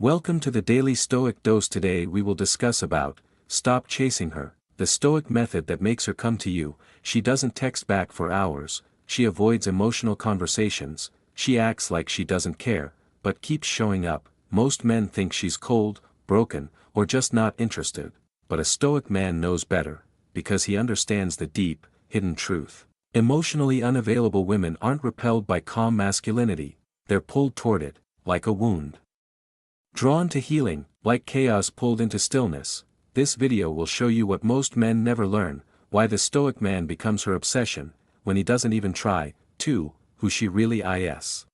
Welcome to the Daily Stoic Dose. Today we will discuss about, stop chasing her, the Stoic method that makes her come to you. She doesn't text back for hours, she avoids emotional conversations, she acts like she doesn't care, but keeps showing up. Most men think she's cold, broken, or just not interested, but a Stoic man knows better, because he understands the deep, hidden truth. Emotionally unavailable women aren't repelled by calm masculinity, they're pulled toward it, like a wound. Drawn to healing, like chaos pulled into stillness. This video will show you what most men never learn, why the Stoic man becomes her obsession, when he doesn't even try. 2. Who she really is.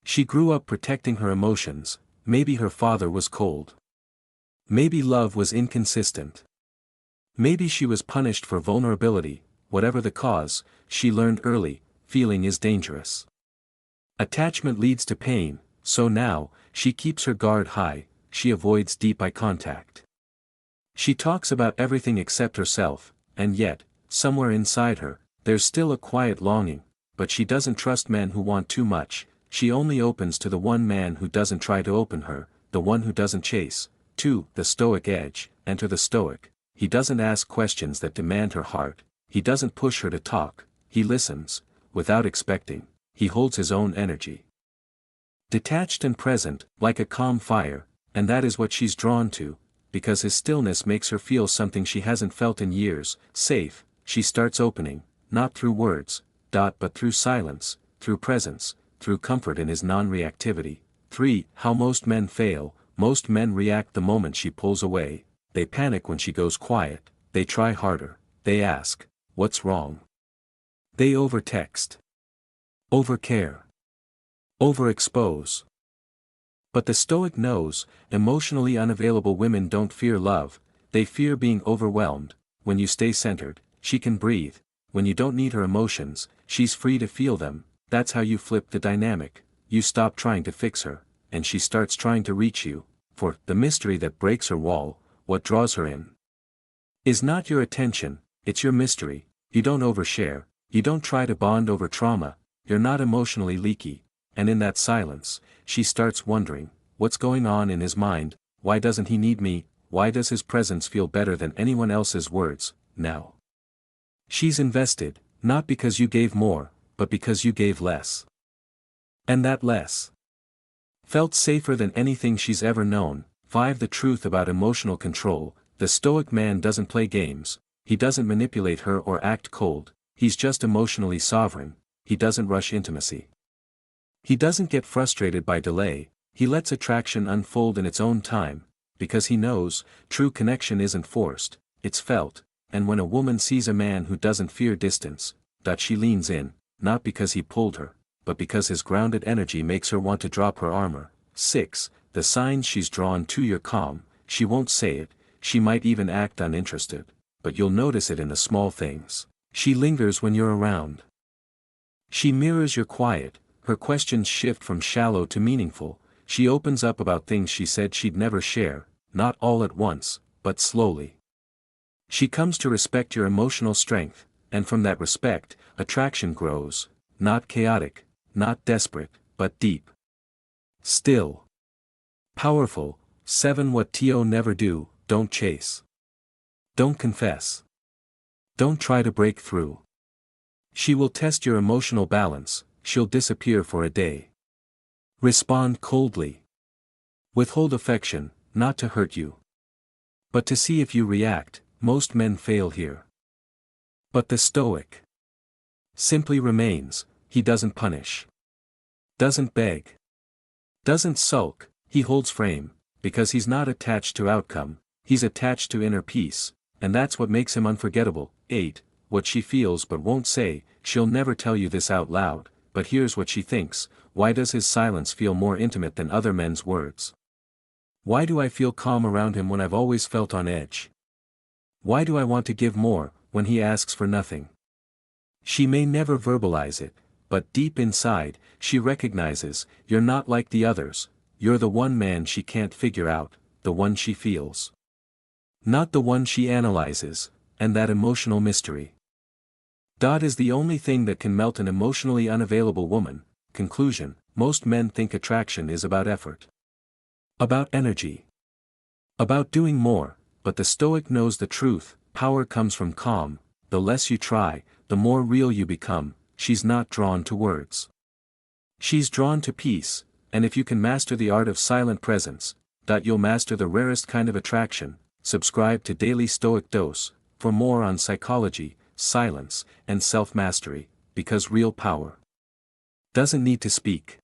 She grew up protecting her emotions. Maybe her father was cold. Maybe love was inconsistent. Maybe she was punished for vulnerability. Whatever the cause, she learned early, feeling is dangerous. Attachment leads to pain, so now, she keeps her guard high, she avoids deep eye contact. She talks about everything except herself, and yet, somewhere inside her, there's still a quiet longing, but she doesn't trust men who want too much. She only opens to the one man who doesn't try to open her, the one who doesn't chase. 2. The Stoic edge. Enter the Stoic. He doesn't ask questions that demand her heart, he doesn't push her to talk, he listens, without expecting, he holds his own energy. Detached and present, like a calm fire, and that is what she's drawn to, because his stillness makes her feel something she hasn't felt in years. Safe, she starts opening, not through words, but through silence, through presence, through comfort in his non-reactivity. 3. How most men fail. Most men react the moment she pulls away, they panic when she goes quiet, they try harder, they ask, what's wrong? They overtext. Overcare. Overexpose. But the Stoic knows, emotionally unavailable women don't fear love, they fear being overwhelmed. When you stay centered, she can breathe. When you don't need her emotions, she's free to feel them. That's how you flip the dynamic. You stop trying to fix her, and she starts trying to reach you. For the mystery that breaks her wall, what draws her in, is not your attention, it's your mystery. You don't overshare, you don't try to bond over trauma, you're not emotionally leaky. And in that silence, she starts wondering, what's going on in his mind? Why doesn't he need me? Why does his presence feel better than anyone else's words, now? She's invested, not because you gave more, but because you gave less. And that less felt safer than anything she's ever known. 5. The truth about emotional control. The Stoic man doesn't play games, he doesn't manipulate her or act cold, he's just emotionally sovereign, he doesn't rush intimacy. He doesn't get frustrated by delay, he lets attraction unfold in its own time, because he knows, true connection isn't forced, it's felt, and when a woman sees a man who doesn't fear distance, she leans in, not because he pulled her, but because his grounded energy makes her want to drop her armor. 6. The signs she's drawn to. You're calm, she won't say it, she might even act uninterested, but you'll notice it in the small things. She lingers when you're around. She mirrors your quiet. Her questions shift from shallow to meaningful, she opens up about things she said she'd never share, not all at once, but slowly. She comes to respect your emotional strength, and from that respect, attraction grows, not chaotic, not desperate, but deep. Still. Powerful. 7. What to never do. Don't chase. Don't confess. Don't try to break through. She will test your emotional balance. She'll disappear for a day. Respond coldly. Withhold affection, not to hurt you, but to see if you react. Most men fail here. But the Stoic simply remains. He doesn't punish, doesn't beg, doesn't sulk, he holds frame, because he's not attached to outcome, he's attached to inner peace, and that's what makes him unforgettable. 8. What she feels but won't say. She'll never tell you this out loud, but here's what she thinks. Why does his silence feel more intimate than other men's words? Why do I feel calm around him when I've always felt on edge? Why do I want to give more, when he asks for nothing? She may never verbalize it, but deep inside, she recognizes, you're not like the others, you're the one man she can't figure out, the one she feels. Not the one she analyzes, and that emotional mystery. Is the only thing that can melt an emotionally unavailable woman. Conclusion. Most men think attraction is about effort. About energy. About doing more, but the Stoic knows the truth, power comes from calm, the less you try, the more real you become. She's not drawn to words. She's drawn to peace, and if you can master the art of silent presence, you'll master the rarest kind of attraction. Subscribe to Daily Stoic Dose, for more on psychology, silence, and self-mastery, because real power doesn't need to speak.